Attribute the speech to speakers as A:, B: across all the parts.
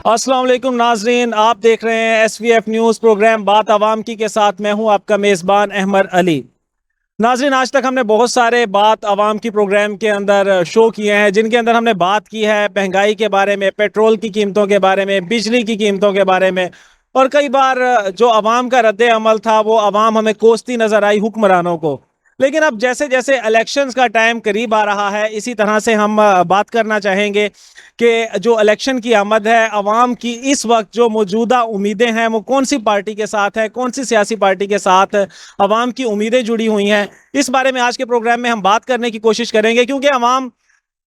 A: अस्सलाम वालेकुम नाजरीन, आप देख रहे हैं SVF न्यूज़ प्रोग्राम बात आवाम की के साथ मैं हूं आपका मेज़बान अहमद अली। नाजरीन, आज तक हमने बहुत सारे बात आवाम की प्रोग्राम के अंदर शो किए हैं जिनके अंदर हमने बात की है महंगाई के बारे में, पेट्रोल की कीमतों के बारे में, बिजली की कीमतों के बारे में। और कई बार जो आवाम का रद्द अमल था वो आवाम हमें कोसती नज़र आई हुक्मरानों को। लेकिन अब जैसे जैसे इलेक्शंस का टाइम करीब आ रहा है, इसी तरह से हम बात करना चाहेंगे कि जो इलेक्शन की आमद है, आवाम की इस वक्त जो मौजूदा उम्मीदें हैं वो कौन सी पार्टी के साथ है, कौन सी सियासी पार्टी के साथ आवाम की उम्मीदें जुड़ी हुई हैं। इस बारे में आज के प्रोग्राम में हम बात करने की कोशिश करेंगे, क्योंकि आवाम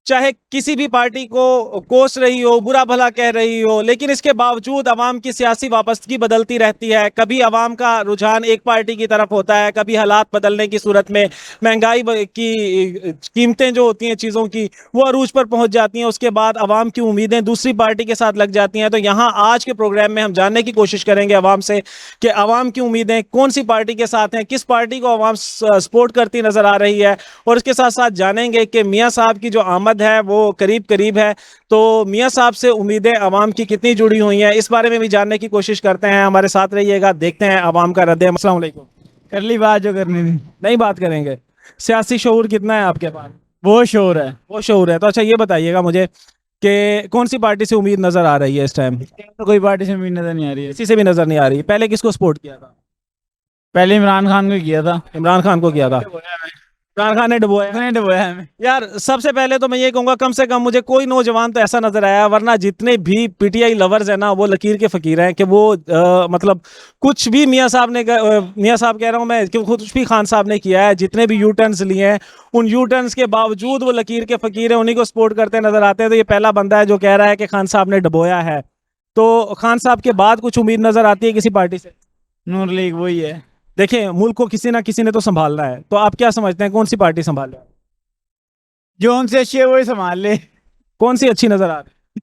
A: चाहे किसी भी पार्टी को कोस रही हो, बुरा भला कह रही हो, लेकिन इसके बावजूद अवाम की सियासी वापसगी बदलती रहती है। कभी अवाम का रुझान एक पार्टी की तरफ होता है, कभी हालात बदलने की सूरत में महंगाई की कीमतें जो होती हैं चीज़ों की वो अरूज पर पहुंच जाती हैं, उसके बाद अवाम की उम्मीदें दूसरी पार्टी के साथ लग जाती हैं। तो यहाँ आज के प्रोग्राम में हम जानने की कोशिश करेंगे अवाम से कि अवाम की उम्मीदें कौन सी पार्टी के साथ हैं, किस पार्टी को अवाम सपोर्ट करती नज़र आ रही है। और इसके साथ साथ जानेंगे कि मियाँ साहब की जो आमद है वो करीब करीब है, तो मियाँ साहब से उम्मीदें आवाम की कितनी जुड़ी हुई हैं, इस बारे में भी जानने की कोशिश करते हैं। हमारे साथ रहिएगा, देखते हैं आवाम का रद्द। अस्सलाम वालेकुम।
B: कर ली बात जो करनी थी।
A: नहीं बात करेंगे, सियासी शऊर कितना है आपके पास?
B: वो शोर है।
A: वो शऊर है। तो अच्छा ये बताइएगा मुझे कि कौन सी पार्टी से उम्मीद नज़र आ रही है इस टाइम?
B: तो कोई पार्टी से उम्मीद नजर नहीं आ रही है।
A: किसी से भी नज़र नहीं आ रही। पहले किसको सपोर्ट किया था?
B: पहले इमरान खान को किया था।
A: इमरान खान को किया था। इमरान खान ने डुबोया।
B: उसने डुबोया हमें।
A: यार सबसे पहले तो मैं ये कहूंगा, कम से कम मुझे कोई नौजवान तो ऐसा नजर आया, वरना जितने भी PTI लवर्स हैं ना वो लकीर के फकीर हैं कि वो मतलब कुछ भी मियाँ साहब ने मियाँ साहब कह रहा हूँ मैं, कि कुछ भी खान साहब ने किया है, जितने भी यू टर्न्स लिए हैं उन यू टर्न्स के बावजूद वो लकीर के फकीर हैं, उन्हीं को सपोर्ट करते नजर आते हैं। तो ये पहला बंदा है जो कह रहा है कि खान साहब ने डुबोया है। तो खान साहब के बाद कुछ उम्मीद नजर आती है किसी पार्टी से?
B: नूर लीग वही है।
A: देखिए, मुल्क को किसी ना किसी ने तो संभालना है, तो आप क्या समझते हैं कौन सी पार्टी संभाले?
B: जो उनसे अच्छी है वही संभाल ले।
A: कौन सी अच्छी नजर आ रही है?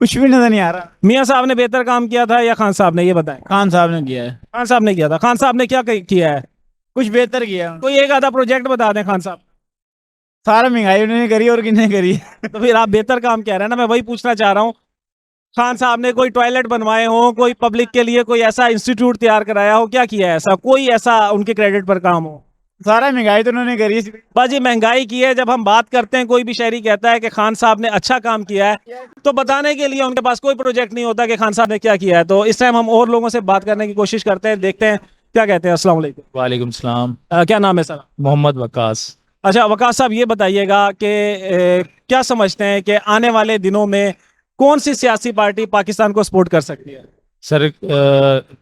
B: कुछ भी नजर नहीं आ रहा।
A: मियाँ साहब ने बेहतर काम किया था या खान साहब ने, ये बताएं।
B: खान साहब ने किया है।
A: खान साहब ने किया था। खान साहब ने क्या किया है?
B: कुछ बेहतर किया।
A: कोई एक आधा प्रोजेक्ट बता दें खान साहब।
B: सारा महंगाई उन्होंने करी और किसने करी।
A: तो फिर आप बेहतर काम कह रहे हैं ना, मैं वही पूछना चाह रहा हूँ। खान साहब ने कोई टॉयलेट बनवाए हो, कोई पब्लिक के लिए कोई ऐसा इंस्टीट्यूट तैयार कराया हो, क्या किया है ऐसा? कोई ऐसा उनके क्रेडिट पर काम हो?
B: सारा महंगाई तो उन्होंने करी।
A: बस ये महंगाई की है। जब हम बात करते हैं, कोई भी शहरी कहता है कि खान साहब ने अच्छा काम किया है, तो बताने के लिए उनके पास कोई प्रोजेक्ट नहीं होता कि खान साहब ने क्या किया है। तो इस टाइम हम और लोगों से बात करने की कोशिश करते हैं, देखते हैं क्या कहते हैं। अस्सलाम वालेकुम।
C: वालेकुम सलाम।
A: क्या नाम है सर?
C: मोहम्मद वकास।
A: अच्छा वकास साहब, ये बताइएगा कि क्या समझते हैं कि आने वाले दिनों में कौन सी सियासी पार्टी पाकिस्तान को सपोर्ट कर सकती है?
C: सर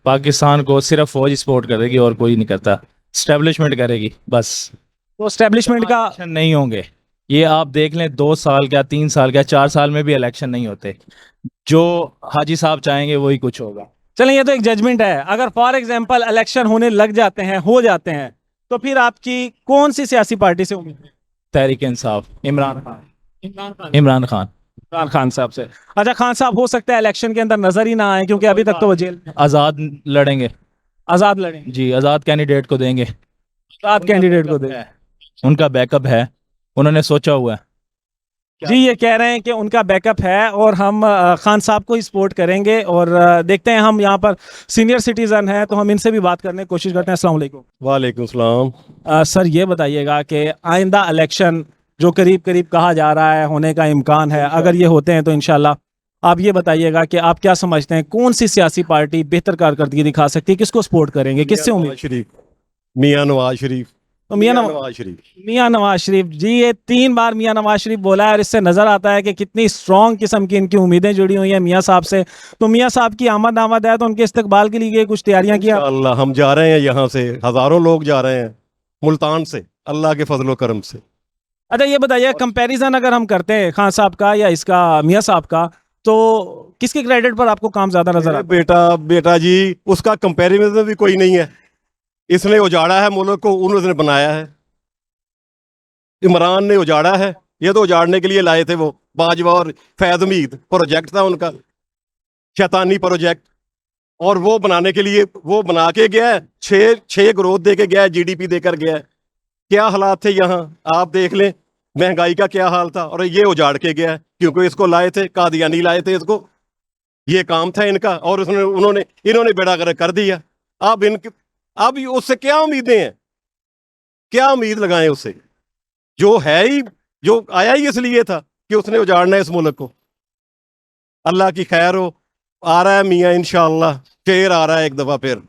C: पाकिस्तान को सिर्फ फौज सपोर्ट करेगी और कोई नहीं करता। स्टैब्लिशमेंट करेगी बस।
A: तो स्टैब्लिशमेंट का
C: इलेक्शन नहीं होंगे, ये आप देख लें। 2 साल क्या, 3 साल क्या, 4 साल में भी इलेक्शन नहीं होते। जो हाजी साहब चाहेंगे वही कुछ होगा।
A: चलें, ये तो एक जजमेंट है। अगर फॉर एग्जांपल इलेक्शन होने लग जाते हैं, हो जाते हैं, तो फिर आपकी कौन सी सियासी पार्टी से उम्मीद है?
C: तहरीक इंसाफ, इमरान खान।
A: इमरान खान।
C: इमरान खान।
A: इमरान खान साहब से। अच्छा, खान साहब हो सकता है इलेक्शन के अंदर नजर ही ना आए, क्योंकि अभी तक तो वो जेल में।
C: आज़ाद लड़ेंगे।
A: आजाद लड़ेंगे।
C: जी, आज़ाद कैंडिडेट को देंगे।
A: आजाद कैंडिडेट को दे।
C: उनका बैकअप है, उन्होंने सोचा हुआ है।
A: जी, ये कह रहे हैं कि उनका बैकअप है और हम खान साहब को ही सपोर्ट करेंगे। और देखते हैं, हम यहाँ पर सीनियर सिटीजन हैं तो हम इनसे भी बात करने की कोशिश करते हैं। अस्सलाम वालेकुम।
D: वालेकुम सलाम।
A: सर ये बताइएगा कि आइंदा इलेक्शन जो करीब करीब कहा जा रहा है होने का इम्कान है, अगर ये होते हैं तो इंशाल्लाह, आप ये बताइएगा कि आप क्या समझते हैं कौन सी सियासी पार्टी बेहतर कारकर्दगी दिखा सकती है, किसको सपोर्ट करेंगे, किससे उम्मीद?
D: शरीफ, मियाँ नवाज शरीफ।
A: तो मियाँ
D: नवाज शरीफ।
A: मियाँ नवाज शरीफ जी, ये 3 बार मियाँ नवाज शरीफ बोला है और इससे नज़र आता है कि कितनी स्ट्रॉन्ग किस्म की इनकी उम्मीदें जुड़ी हुई हैं मियाँ साहब से। तो मियाँ साहब की आमद है, तो उनके इस्तकबाल के लिए कुछ तैयारियां किया?
D: अल्लाह, हम जा रहे हैं यहाँ से, हज़ारों लोग जा रहे हैं मुल्तान से, अल्लाह के फजलो करम से।
A: अच्छा ये बताइए, कंपैरिजन अगर हम करते हैं खान साहब का या इसका मियाँ साहब का, तो किसके क्रेडिट पर आपको काम ज़्यादा नजर आता है?
D: बेटा जी, उसका कंपैरिजन भी कोई नहीं है। इसने उजाड़ा है मुल्क को, उन्होंने बनाया है। इमरान ने उजाड़ा है, ये तो उजाड़ने के लिए लाए थे वो बाजवा और फैज़ उम्मीद। प्रोजेक्ट था उनका, शैतानी प्रोजेक्ट, और वो बनाने के लिए वो बना के गया है। 6 ग्रोथ दे के गया है, GDP देकर गया है। क्या हालात थे यहाँ आप देख लें, महंगाई का क्या हाल था, और ये उजाड़ के गया है क्योंकि इसको लाए थे, कादियानी लाए थे इसको। ये काम था इनका, और इन्होंने बेड़ा गर्क कर दिया। अब उससे क्या उम्मीदें हैं, क्या उम्मीद लगाएं उससे? जो आया ही इसलिए था कि उसने उजाड़ना है इस मुल्क को। अल्लाह की खैर हो। आ रहा है मियाँ इंशाअल्लाह, फिर आ रहा है एक दफा फिर।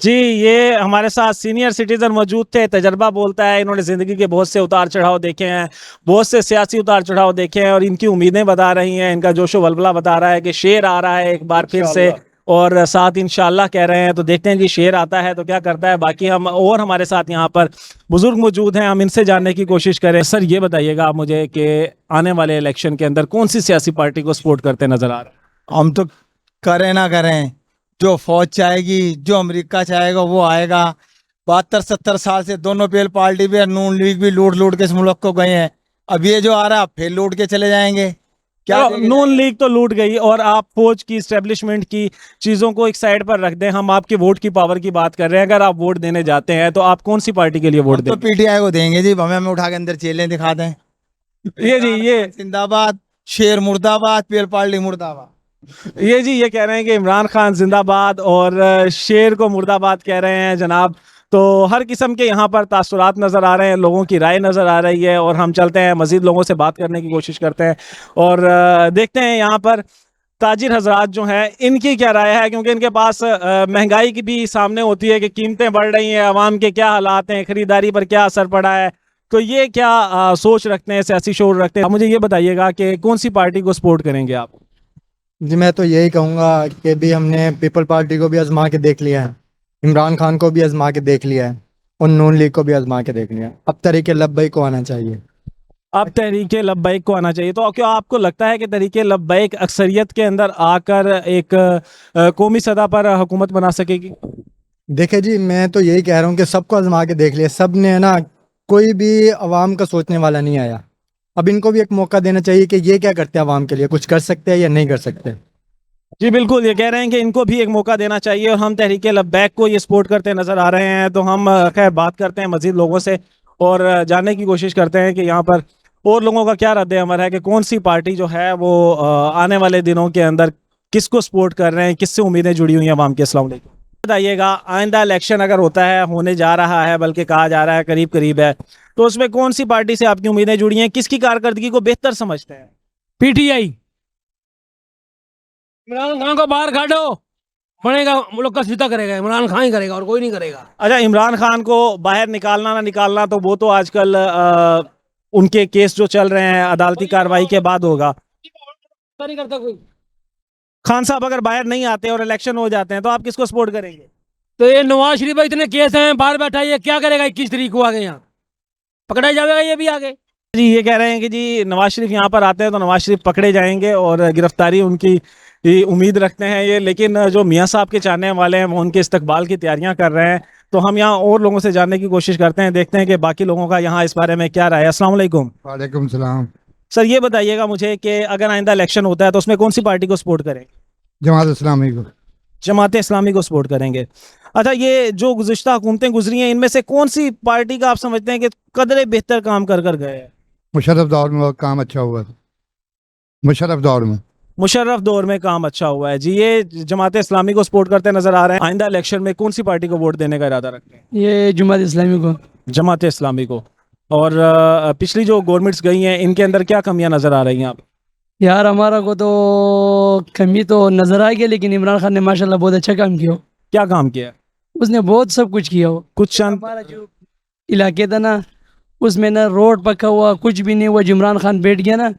A: जी, ये हमारे साथ सीनियर सिटीजन मौजूद थे। तजर्बा बोलता है, इन्होंने ज़िंदगी के बहुत से उतार चढ़ाव देखे हैं, बहुत से सियासी उतार चढ़ाव देखे हैं, और इनकी उम्मीदें बता रही हैं, इनका जोशो वलबला बता रहा है कि शेर आ रहा है एक बार फिर से, और साथ इंशाल्लाह कह रहे हैं। तो देखते हैं जी शेर आता है तो क्या करता है। बाकी हमारे साथ यहाँ पर बुजुर्ग मौजूद हैं, हम इनसे जानने की कोशिश करें। सर ये बताइएगा आप मुझे कि आने वाले इलेक्शन के अंदर कौन सी सियासी पार्टी को सपोर्ट करते नजर आ रहे हैं?
E: हम तो करें ना करें, जो फौज चाहेगी, जो अमेरिका चाहेगा वो आएगा। 72-70 साल से दोनों पेल पार्टी भी, नून लीग भी लूट के इस मुल्क को गए हैं। अब ये जो आ रहा फिर लूट के चले जाएंगे। क्या
A: तो नून लीग तो लूट गई, और आप फौज की स्टैब्लिशमेंट की चीज़ों को एक साइड पर रख दें। हम आपके वोट की पावर की बात कर रहे हैं। अगर आप वोट देने जाते हैं तो आप कौन सी पार्टी के लिए वोट
E: तो
A: दें?
E: पीटीआई को देंगे जी, हमें उठा के अंदर चेलें दिखा दें।
A: ये
E: जिंदाबाद, शेर मुर्दाबाद, पेल पार्टी मुर्दाबाद।
A: ये कह रहे हैं कि इमरान खान जिंदाबाद और शेर को मुर्दाबाद कह रहे हैं जनाब। तो हर किस्म के यहाँ पर तासुरात नज़र आ रहे हैं, लोगों की राय नज़र आ रही है, और हम चलते हैं मज़ीद लोगों से बात करने की कोशिश करते हैं, और देखते हैं यहाँ पर ताजिर हजरात जो हैं इनकी क्या राय है, क्योंकि इनके पास महंगाई की भी सामने होती है कि कीमतें बढ़ रही हैं, आवाम के क्या हालात हैं, ख़रीदारी पर क्या असर पड़ा है। तो ये क्या सोच रखते हैं, सियासी शोर रखते हैं? आप मुझे ये बताइएगा कि कौन सी पार्टी को सपोर्ट करेंगे आप?
F: जी मैं तो यही कहूँगा कि भी हमने पीपल पार्टी को भी आजमा के देख लिया है, इमरान खान को भी आजमा के देख लिया है, और नून लीग को भी आजमा के देख लिया है। अब तरीके लब्बैक को आना चाहिए।
A: अब तहरीके लब्बैक को आना चाहिए। तो क्या आपको लगता है कि तहरीके लब्बैक अक्सरियत के अंदर आकर एक कौमी सतह पर हुकूमत बना सकेगी?
F: देखे जी, मैं तो यही कह रहा हूँ कि सबको आजमा के देख लिया, सब ने ना, कोई भी अवाम का सोचने वाला नहीं आया। अब इनको भी एक मौका देना चाहिए कि ये क्या करते हैं अवाम के लिए, कुछ कर सकते हैं या नहीं कर सकते।
A: जी बिल्कुल, ये कह रहे हैं कि इनको भी एक मौका देना चाहिए, और हम तहरीके लब्बैक को ये सपोर्ट करते नज़र आ रहे हैं। तो हम खैर बात करते हैं मज़ीद लोगों से, और जानने की कोशिश करते हैं कि यहाँ पर और लोगों का क्या रद्द अमल है, कि कौन सी पार्टी जो है वो आने वाले दिनों के अंदर किसको सपोर्ट कर रहे हैं, किससे उम्मीदें जुड़ी हुई हैं अवाम की। अस्सलाम वालेकुम। बताइएगा, आइंदा इलेक्शन अगर होता है, होने जा रहा है, बल्कि कहा जा रहा है करीब करीब है, तो उसमें कौन सी पार्टी से आपकी उम्मीदें जुड़ी हैं, किसकी कारकर्दगी को बेहतर समझते हैं?
G: पीटीआई। इमरान खान को बाहर काटो, बनेगा मुल्क का सीधा करेगा, इमरान खान ही करेगा और कोई नहीं करेगा।
A: अच्छा, इमरान खान को बाहर निकालना ना निकालना तो वो तो आजकल उनके केस जो चल रहे हैं अदालती कार्रवाई के बाद होगा।
G: नहीं करता कोई।
A: खान साहब अगर बाहर नहीं आते और इलेक्शन हो जाते हैं तो आप किसको सपोर्ट करेंगे?
G: तो ये नवाज शरीफ भाई इतने केस हैं, बाहर बैठा है, ये क्या करेगा? 21 तारीख को आगे यहाँ पकड़ा जाएगा, ये भी आगे।
A: जी ये कह रहे हैं कि जी नवाज शरीफ यहाँ पर आते हैं तो नवाज शरीफ पकड़े जाएंगे और गिरफ्तारी उनकी उम्मीद रखते हैं ये। लेकिन जो मियाँ साहब के चाहने वाले हैं वो उनके इस्तकबाल की तैयारियां कर रहे हैं। तो हम यहाँ और लोगों से जानने की कोशिश करते हैं, देखते हैं कि बाकी लोगों का यहाँ इस बारे में क्या राय है। अस्सलाम वालेकुम।
H: वालेकुम सलाम।
A: सर ये बताइएगा मुझे कि अगर आइंदा इलेक्शन होता है तो उसमें कौन सी पार्टी को सपोर्ट करेंगे?
H: जमात इस्लामी को।
A: जमात इस्लामी को सपोर्ट करेंगे। अच्छा, ये जो गुज़िश्ता हुकूमतें गुजरी हैं इनमें से कौन सी पार्टी का आप समझते हैं कि कदरे बेहतर काम कर कर गए हैं?
H: मुशर्रफ दौर में वो काम अच्छा हुआ था। मुशर्रफ दौर में काम अच्छा हुआ है। जी ये जमात इस्लामी को सपोर्ट करते नजर आ रहे हैं। आइंदा इलेक्शन में कौन सी पार्टी को वोट देने का इरादा रखते हैं?
G: ये जमात इस्लामी को।
A: जमात इस्लामी को। और पिछली जो गवर्नमेंट्स गई हैं इनके अंदर क्या कमियां नजर आ रही हैं आप?
G: यार हमारा को तो कमी तो नजर आ गई, लेकिन इमरान खान ने माशाल्लाह बहुत अच्छा काम किया।
A: क्या काम किया?
G: उसने बहुत सब कुछ किया हो।
A: कुछ चंद
G: हमारा जो इलाके था ना, उसमें ना रोड पक्का हुआ, कुछ भी नहीं हुआ। इमरान खान बैठ गया ना,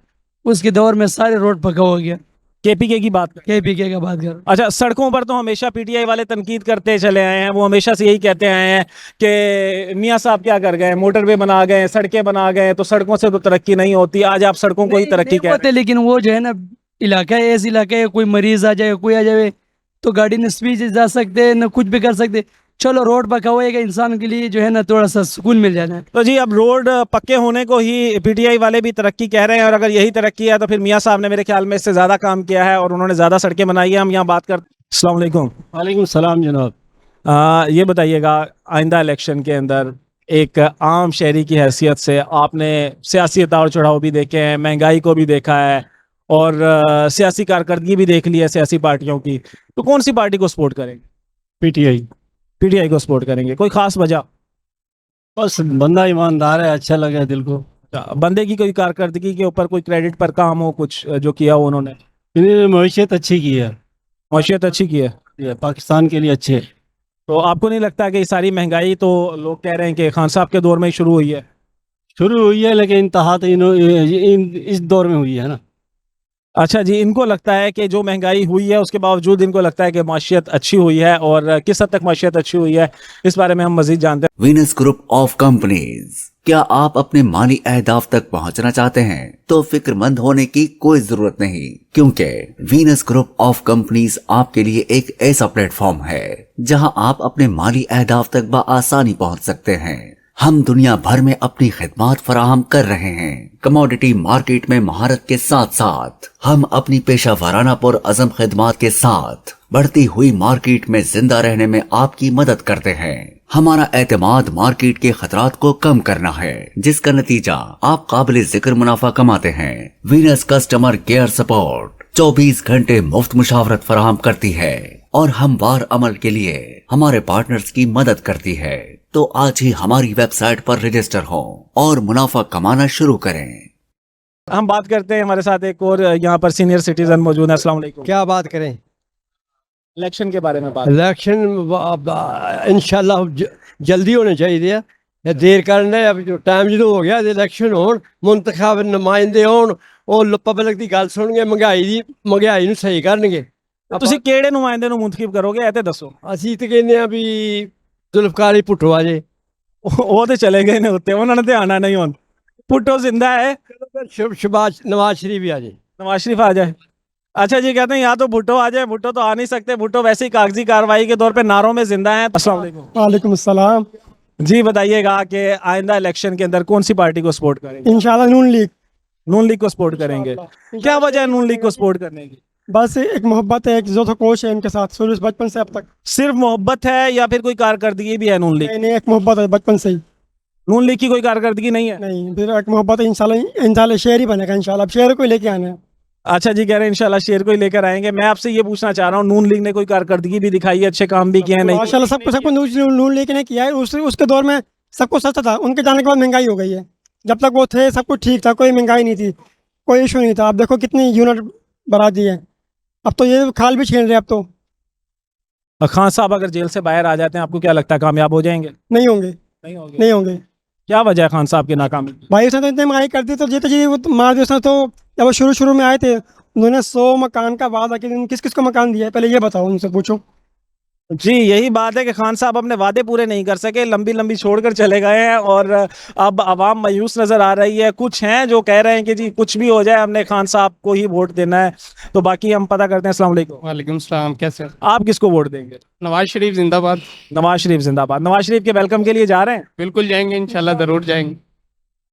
G: उसके दौर में सारे रोड पक्का हो गया।
A: केपीके की बात कर।
G: केपीके का बात कर।
A: अच्छा, सड़कों पर तो हमेशा पीटीआई वाले तनकीद करते चले आए हैं, वो हमेशा से यही कहते आए हैं कि मियाँ साहब क्या कर गए, मोटरवे बना गए, सड़कें बना गए, तो सड़कों से तो तरक्की नहीं होती। आज आप सड़कों को ही तरक्की कह रहे हैं।
G: लेकिन वो जो है ना, इलाका है ऐसा इलाका है, कोई मरीज आ जाए, कोई आ जाए तो गाड़ी में स्पीड जा सकते न कुछ भी कर सकते। चलो रोड पक्का होएगा, इंसान के लिए जो है ना थोड़ा सा सुकून मिल जाना है।
A: तो जी अब रोड पक्के होने को ही पीटीआई वाले भी तरक्की कह रहे हैं, और अगर यही तरक्की है तो फिर मियाँ साहब ने मेरे ख्याल में इससे ज़्यादा काम किया है और उन्होंने ज़्यादा सड़कें बनाई है। हम यहाँ बात करते हैं। अस्सलाम वालेकुम।
B: वालेकुम सलाम जनाब।
A: ये बताइएगा, आइंदा इलेक्शन के अंदर एक आम शहरी की हैसियत से आपने सियासी उतार चढ़ाव भी देखे हैं, महंगाई को भी देखा है, और सियासी कारकर्दगी भी देख ली है सियासी पार्टियों की, तो कौन सी पार्टी को सपोर्ट करेंगे?
I: पीटीआई।
A: पीटीआई को सपोर्ट करेंगे, कोई खास वजह?
I: बस बंदा ईमानदार है, अच्छा लगा दिल को।
A: बंदे की कोई कारकर्दगी के ऊपर कोई क्रेडिट पर काम हो, कुछ जो किया हो उन्होंने?
I: इन्होंने मैशियत अच्छी की है,
A: मौशियत अच्छी की है,
I: ये पाकिस्तान के लिए अच्छे है।
A: तो आपको नहीं लगता कि ये सारी महंगाई तो लोग कह रहे हैं कि खान साहब के दौर में ही शुरू हुई है?
I: शुरू हुई है लेकिन इंतहा तो इस दौर में हुई है ना।
A: अच्छा जी, इनको लगता है कि जो महंगाई हुई है उसके बावजूद इनको लगता है कि माशियत अच्छी हुई है, और किस हद तक माशियत अच्छी हुई है इस बारे में हम मजीद जानते हैं।
J: वीनस ग्रुप ऑफ कंपनीज, क्या आप अपने माली अहदाफ तक पहुंचना चाहते हैं? तो फिक्रमंद होने की कोई जरूरत नहीं, क्योंकि वीनस ग्रुप ऑफ कंपनीज आपके लिए एक ऐसा प्लेटफॉर्म है जहां आप अपने माली अहदाफ तक बआसानी पहुंच सकते हैं। हम दुनिया भर में अपनी खिदमात फराहम कर रहे हैं। कमोडिटी मार्केट में महारत के साथ साथ हम अपनी पेशा वाराना पुर अज़म खिदमात के साथ बढ़ती हुई मार्केट में जिंदा रहने में आपकी मदद करते हैं। हमारा एतमाद मार्केट के खतरात को कम करना है, जिसका नतीजा आप काबिल जिक्र मुनाफा कमाते हैं। वीनस कस्टमर केयर सपोर्ट 24 घंटे मुफ्त मुशावरत फराहम करती है और हमवार अमल के लिए हमारे पार्टनर्स की मदद करती है। तो आज ही हमारी वेबसाइट पर रजिस्टर हो और मुनाफा कमाना शुरू करें।
A: हम बात करते हैं, हमारे साथ एक और यहाँ पर सीनियर सिटीजन मौजूद है। अस्सलाम वालेकुम।
K: क्या बात करें?
A: इलेक्शन के बारे में बात।
K: इलेक्शन इंशाल्लाह जल्दी होने चाहिए, या देर करना अब जो टाइम जो हो गया इलेक्शन होन, मुंतखब नुमाइंदे होन, ਉਹ ਪਬਲਿਕ ਦੀ ਗੱਲ ਸੁਣਨਗੇ, ਮਹਿੰਗਾਈ ਨੂੰ ਸਹੀ ਕਰਨਗੇ।
A: ਤੁਸੀਂ ਕਿਹੜੇ ਨੁਮਾਇੰਦੇ ਨੂੰ ਮੁੰਤਖਬ ਕਰੋਗੇ ਇਹ ਤੇ ਦੱਸੋ।
K: ਅਸੀਂ ਤੇ ਕਹਿੰਦੇ ਆ ਵੀ ਜ਼ੁਲਫਕਾਰ ਅਲੀ ਭੁੱਟੋ ਆ ਜੇ।
A: ਉਹ ਤੇ ਚਲੇ ਗਏ ਨੇ ਉੱਤੇ, ਉਹਨਾਂ ਨੇ ਤੇ ਆਣਾ ਨਹੀਂ ਹੁਣ। भुट्टो जिंदा है,
K: नवाज शरीफ भी आ जाए।
A: नवाज शरीफ आ जाए। अच्छा जी, कहते हैं या तो भुट्टो आ जाए, भुट्टो तो आ नहीं सकते, भुट्टो वैसे ही कागजी कार्रवाई के तौर पे नारों में जिंदा है। अस्सलाम वालेकुम।
F: वालेकुम अस्सलाम।
A: जी बताइएगा कि आइंदा इलेक्शन के अंदर कौन सी पार्टी को सपोर्ट करेंगे?
F: इंशाल्लाह नून लीग।
A: नून लीग को सपोर्ट करेंगे। क्या वजह है नून लीग को सपोर्ट करने की?
F: बस एक मोहब्बत है, एक जो कोश है इनके साथ शुरू से बचपन से अब तक।
A: सिर्फ मोहब्बत है या फिर कोई कारकर्दगी भी है नून लीग?
F: नहीं, एक मोहब्बत है बचपन से ही।
A: नून लीग की कोई कारकर्दगी नहीं है?
F: नहीं, फिर एक मोहब्बत है। इंशाल्लाह शहर ही बनेगा इंशाल्लाह। अब शहर को ही लेके आना है।
A: अच्छा जी, कह रहे हैं इंशाल्लाह शेर को ही लेकर आएंगे। मैं आपसे ये पूछना चाह रहा हूँ, नून लीग ने कोई कारकर्दगी भी दिखाई है, अच्छे काम भी किए हैं? नहीं
F: माशाल्लाह सबको नून लीग ने किया है। उसके दौर में सब कुछ सस्ता था, उनके जाने के बाद महंगाई हो गई है। जब तक वो थे सब कुछ ठीक था, कोई महंगाई नहीं थी, कोई इशू नहीं था। अब देखो कितनी यूनिट बढ़ा दी है, अब तो ये खाल भी छीन रहे हैं अब तो।
A: खान साहब अगर जेल से बाहर आ जाते हैं, आपको क्या लगता है कामयाब हो जाएंगे?
F: नहीं होंगे। नहीं होंगे।
A: क्या वजह है खान साहब की नाकामी?
F: भाई उसने तो इतनी महंगाई कर दी, तो जीते जी वो तो मार दिया उसने। तो जब वो शुरू में आए थे, उन्होंने 100 मकान का वादा किया। किस किस को मकान दिया है पहले ये बताओ, उनसे पूछो।
A: जी यही बात है कि खान साहब अपने वादे पूरे नहीं कर सके, लंबी लंबी छोड़कर चले गए हैं और अब आवाम मायूस नज़र आ रही है। कुछ हैं जो कह रहे हैं कि जी कुछ भी हो जाए हमने खान साहब को ही वोट देना है। तो बाकी हम पता करते हैं। अस्सलाम वालेकुम।
L: वालेकुम सलाम। कैसे
A: आप किसको वोट देंगे?
L: नवाज शरीफ जिंदाबाद।
A: नवाज शरीफ जिंदाबाद। नवाज शरीफ के वेलकम के लिए जा रहे हैं?
L: बिल्कुल जाएंगे, इंशाल्लाह ज़रूर जाएंगे।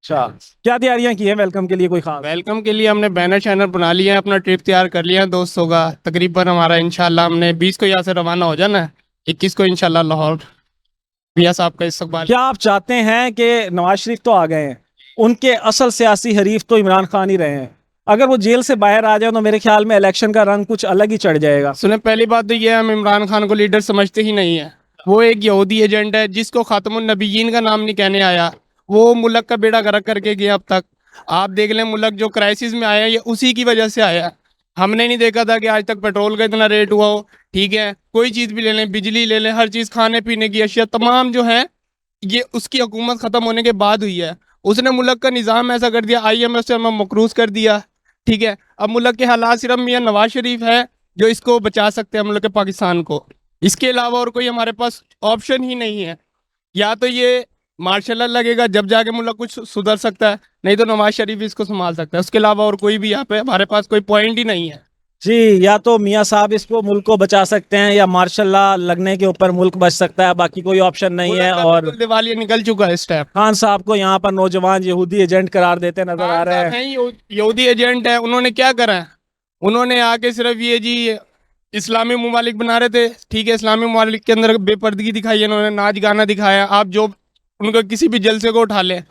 A: अच्छा, क्या तैयारियां की हैं वेलकम के लिए? कोई खास?
L: वेलकम के लिए हमने बैनर शैनर बना लिया है, अपना ट्रिप तैयार कर लिया है दोस्तों का। तकरीबन हमारा इंशाल्लाह हमने 20 को यहाँ से रवाना हो जाना है, 21 को इंशाल्लाह लाहौर मियां साहब का इस्तकबाल।
A: क्या आप चाहते हैं कि नवाज शरीफ तो आ गए हैं, उनके असल सियासी हरीफ तो इमरान खान ही रहे हैं, अगर वो जेल से बाहर आ जाए तो मेरे ख्याल में इलेक्शन का रंग कुछ अलग ही चढ़ जाएगा?
L: सुने, पहली बात तो ये है, हम इमरान खान को लीडर समझते ही नहीं है। वो एक यहूदी एजेंट है जिसको खातमुन नबीयीन का नाम नहीं कहने आया। वो मुल्क का बेड़ा गर्क करके गया। अब तक आप देख लें, मुल्क जो क्राइसिस में आया ये उसी की वजह से आया। हमने नहीं देखा था कि आज तक पेट्रोल का इतना रेट हुआ हो। ठीक है, कोई चीज़ भी ले लें, बिजली ले लें, हर चीज़, खाने पीने की अशिया तमाम जो है ये उसकी हुकूमत ख़त्म होने के बाद हुई है। उसने मुल्क का निज़ाम ऐसा कर दिया, IMF से हमें मकरूज कर दिया। ठीक है, अब मुल्क के हालात सिर्फ मियाँ नवाज शरीफ है जो इसको बचा सकते हैं, मुल्क के पाकिस्तान को। इसके अलावा और कोई हमारे पास ऑप्शन ही नहीं है। या तो ये मार्शल लॉ लगेगा जब जाके मुल्क कुछ सुधर सकता है, नहीं तो नवाज शरीफ इसको संभाल सकता है। उसके अलावा और कोई भी यहाँ पे हमारे पास कोई पॉइंट ही नहीं है।
A: जी, या तो मियाँ साहब इसको मुल्क को बचा सकते हैं या मार्शल लॉ लगने के ऊपर मुल्क बच सकता है, बाकी कोई ऑप्शन नहीं है। और
L: दिवालिया निकल चुका है इस टाइम।
A: खान साहब को यहाँ पर नौजवान यहूदी एजेंट करार देते नजर आ रहे हैं।
L: यहूदी एजेंट है, उन्होंने क्या करा है? उन्होंने आके सिर्फ ये जी इस्लामी ममालिक बना रहे थे। ठीक है, इस्लामी ममालिक के अंदर बेपर्दगी दिखाई है, उन्होंने नाच गाना दिखाया। आप जो उनको किसी भी जलसे को उठा लें,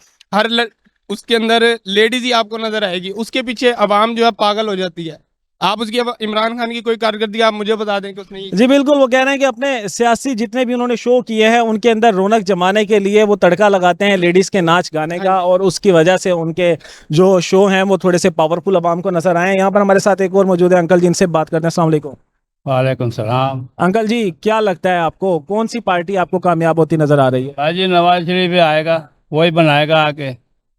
L: उसके अंदर लेडीज ही आपको नजर आएगी, उसके पीछे अवाम जो है पागल हो जाती है। आप उसकी इमरान खान की कोई कारकर्दगी आप मुझे बता दें कि उसने
A: जी बिल्कुल, वो कह रहे हैं कि अपने सियासी जितने भी उन्होंने शो किए हैं उनके अंदर रौनक जमाने के लिए वो तड़का लगाते हैं लेडीज़ के नाच गाने का, और उसकी वजह से उनके जो शो हैं वो थोड़े से पावरफुल अवाम को नजर आए। यहाँ पर हमारे साथ एक और मौजूद है अंकल जी, इनसे बात करते हैं। अस्सलाम वालेकुम।
I: वालेकुम सलाम।
A: अंकल जी, क्या लगता है आपको कौन सी पार्टी आपको कामयाब होती नजर आ रही है?
I: भाजी नवाज शरीफ ही आएगा, वही बनाएगा आके।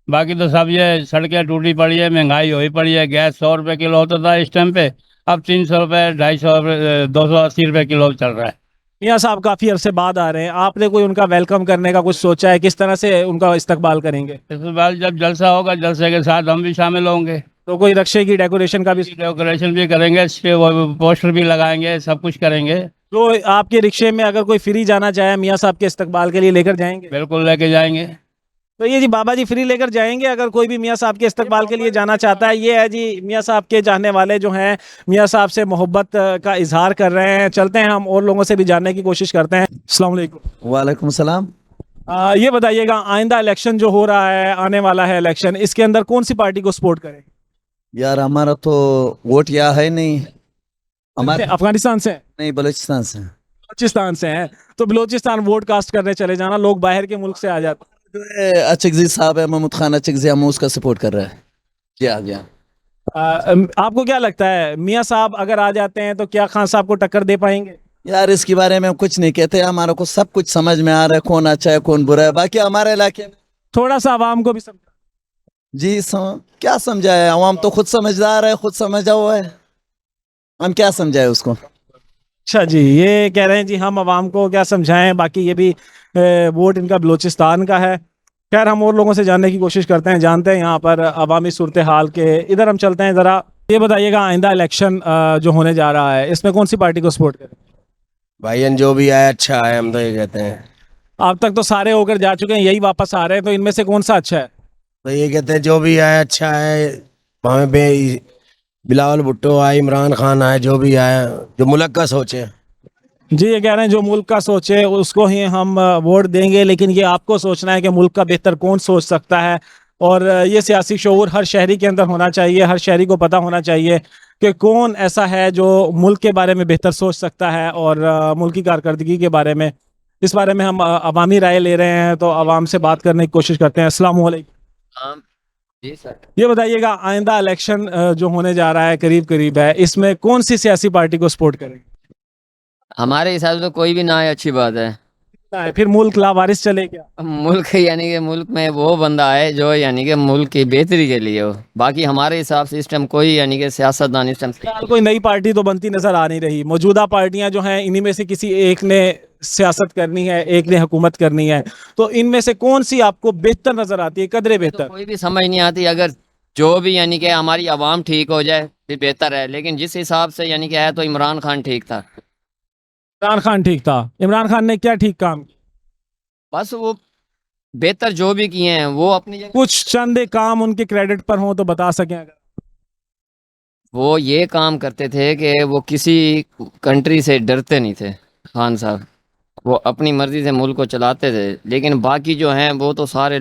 I: बाकी तो सब ये सड़कें टूटी पड़ी है, महंगाई हुई पड़ी है। गैस 100 रुपये किलो होता था इस टाइम पे, अब 300 रुपये, 250 रुपये, 280 रुपये किलो चल रहा है।
A: मियाँ साहब काफ़ी अरसे बाद आ रहे हैं, आपने कोई उनका वेलकम करने का कुछ सोचा है? किस तरह से उनका इस्तकबाल करेंगे?
I: इस बार जब जलसा होगा, जलसे के साथ हम भी शामिल होंगे।
A: तो कोई रक्षे की डेकोरेशन का भी?
I: डेकोरेशन भी करेंगे, इस पे वो पोस्टर भी लगाएंगे, सब कुछ करेंगे।
A: तो आपके रिक्शे में अगर कोई फ्री जाना चाहे मियाँ साहब के इस्तकबाल के लिए, लेकर जाएंगे?
I: बिल्कुल लेके जाएंगे।
A: तो ये जी बाबा जी फ्री लेकर जाएंगे अगर कोई भी मियाँ साहब के इस्तकबाल के लिए जाना चाहता है। ये है जी मियाँ साहब के चाहने वाले जो हैं मियाँ साहब से मोहब्बत का इजहार कर रहे हैं। चलते हैं हम और लोगों से भी जानने की कोशिश करते हैं। अस्सलाम वालेकुम।
M: वालेकुम सलाम।
A: ये बताइएगा, आइंदा इलेक्शन जो हो रहा है, आने वाला है इलेक्शन, इसके अंदर कौन सी पार्टी को सपोर्ट करें?
M: यार हमारा तो वोट यहाँ है नहीं। हमारे
A: अफगानिस्तान से
M: नहीं, बलूचिस्तान से।
A: बलूचिस्तान से हैं तो बलूचिस्तान वोट कास्ट करने चले जाना, लोग बाहर के मुल्क से आ जाते हैं।
M: अचकजी साहब है, महमूद खान अचकजी, हम उसका सपोर्ट कर रहे हैं। क्या गया?
A: आपको क्या लगता है मियाँ साहब अगर आ जाते हैं तो क्या खान साहब को टक्कर दे पाएंगे?
M: यार इसके बारे में कुछ नहीं कहते, हमारे को सब कुछ समझ में आ रहा है, कौन अच्छा है कौन बुरा है। बाकी हमारे इलाके में
A: थोड़ा सा आवाम को भी समझा।
M: जी क्या समझाए, आवाम तो खुद समझदार है, खुद समझा हुआ है, हम क्या समझाए उसको।
A: अच्छा जी, ये कह रहे हैं जी हम आवाम को क्या समझाएं, बाकी ये भी वोट इनका बलूचिस्तान का है। खैर हम और लोगों से जानने की कोशिश करते हैं, जानते हैं यहाँ पर अवामी सूरत हाल के। इधर हम चलते हैं ज़रा। ये बताइएगा, आइंदा इलेक्शन जो होने जा रहा है इसमें कौन सी पार्टी को सपोर्ट करें?
N: भाईजान जो भी आए अच्छा है, हम तो ये कहते हैं।
A: अब तक तो सारे होकर जा चुके हैं, यही वापस आ रहे हैं, तो इनमें से कौन सा अच्छा है?
N: तो ये कहते हैं जो भी आए अच्छा है। वहाँ पे बिलावल भुट्टो आए, इमरान खान आए, जो भी आए जो मुल्क का सोचे।
A: जी ये कह रहे हैं जो मुल्क का सोचे उसको ही हम वोट देंगे, लेकिन ये आपको सोचना है कि मुल्क का बेहतर कौन सोच सकता है। और ये सियासी शऊर हर शहरी के अंदर होना चाहिए, हर शहरी को पता होना चाहिए कि कौन ऐसा है जो मुल्क के बारे में बेहतर सोच सकता है और मुल्क की कारकर्दगी के बारे में। इस बारे में हम अवामी राय ले रहे हैं, तो आवाम से बात करने की कोशिश करते हैं। अस्सलाम वालेकुम।
N: जी सर।
A: ये बताइएगा, आइंदा इलेक्शन जो होने जा रहा है करीब करीब है, इसमें कौन सी सियासी पार्टी को सपोर्ट करेंगे?
O: हमारे हिसाब से तो कोई भी ना आए अच्छी बात है।
A: फिर मुल्क लावारिस चले क्या?
O: मुल्क यानी कि मुल्क में वो बंदा आए जो यानी कि मुल्क की बेहतरी के लिए हो। बाकी हमारे हिसाब से इस टाइम कोई यानी कि सियासतदान इस टाइम
A: कोई नई पार्टी तो बनती नजर आ नहीं रही। मौजूदा पार्टियां जो हैं इन्हीं में से किसी एक ने सियासत करनी है, एक ने हुकूमत करनी है, तो इनमें से कौन सी आपको बेहतर नजर आती है, कदरे बेहतर?
O: तो कोई भी समझ नहीं आती। अगर जो भी यानी कि हमारी आवाम ठीक हो जाए फिर बेहतर है, लेकिन जिस हिसाब से यानी कि है तो इमरान खान ठीक था।
A: इमरान खान ठीक था? इमरान खान ने क्या ठीक काम किया?
O: बस वो बेहतर जो भी किए हैं वो अपनी जगह।
A: कुछ चंद एक काम उनके क्रेडिट पर हो तो बता सकें अगर?
O: वो ये काम करते थे कि वो किसी कंट्री से डरते नहीं थे। खान साहब वो अपनी मर्जी से मुल्क को चलाते थे, लेकिन बाकी जो हैं वो तो सारे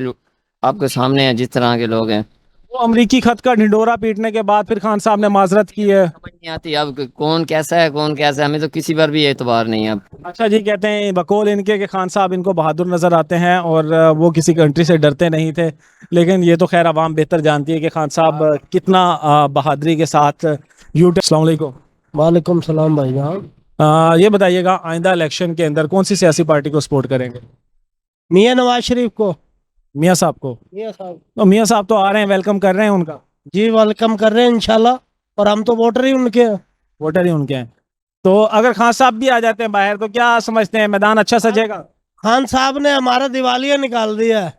O: आपके सामने हैं जिस तरह के लोग हैं।
A: वो अमरीकी खत का ढिंडोरा पीटने के बाद फिर खान साहब ने माजरत की है।
O: समझ नहीं आती अब कौन कैसा है कौन कैसा है, हमें तो किसी पर भी एतबार नहीं है अब।
A: अच्छा जी, कहते हैं बकौल इनके कि खान साहब इनको बहादुर नज़र आते हैं और वो किसी कंट्री से डरते नहीं थे, लेकिन ये तो खैर आवाम बेहतर जानती है कि खान साहब कितना बहादुरी के साथ अस्सलाम वालेकुम।
I: वालेकुम सलाम भाईजान।
A: ये बताइएगा, आइंदा इलेक्शन के अंदर कौन सी सियासी पार्टी को सपोर्ट करेंगे?
I: मियाँ नवाज शरीफ को।
A: मियाँ साहब को?
I: मियाँ साहब
A: तो मियाँ साहब तो आ रहे हैं, वेलकम कर रहे हैं उनका?
I: जी वेलकम कर रहे हैं इंशाल्लाह, और हम तो वोटर ही उनके हैं।
A: वोटर ही उनके हैं। तो अगर खान साहब भी आ जाते हैं बाहर तो क्या समझते हैं, मैदान अच्छा सजेगा?
I: खान साहब ने हमारा दिवालिया निकाल दिया है,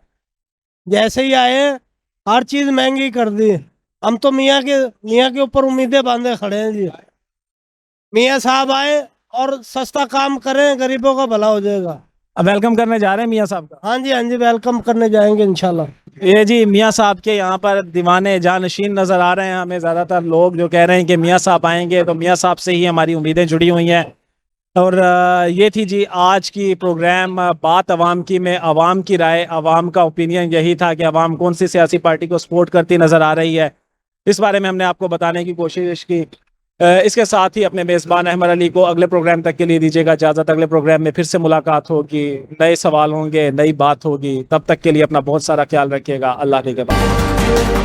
I: जैसे ही आए हर चीज़ महंगी कर दी। हम तो मियाँ के ऊपर उम्मीदें बांधे खड़े हैं जी। मियाँ साहब आए और सस्ता काम करें, गरीबों का भला हो जाएगा।
A: अब वेलकम करने जा रहे हैं मियाँ साहब का?
I: हाँ जी वेलकम करने जाएंगे इंशाल्लाह।
A: ये जी मियाँ साहब के यहाँ पर दीवाने जानशीन नज़र आ रहे हैं हमें ज़्यादातर लोग, जो कह रहे हैं कि मियाँ साहब आएंगे तो मियाँ साहब से ही हमारी उम्मीदें जुड़ी हुई हैं। और ये थी जी आज की प्रोग्राम बात अवाम की में अवाम की राय, अवाम का ओपिनियन यही था कि अवाम कौन सी सियासी पार्टी को सपोर्ट करती नज़र आ रही है, इस बारे में हमने आपको बताने की कोशिश की। इसके साथ ही अपने मेज़बान अहमद अली को अगले प्रोग्राम तक के लिए दीजिएगा इजाज़त। अगले प्रोग्राम में फिर से मुलाकात होगी, नए सवाल होंगे, नई बात होगी। तब तक के लिए अपना बहुत सारा ख्याल रखिएगा। अल्लाह के बाद।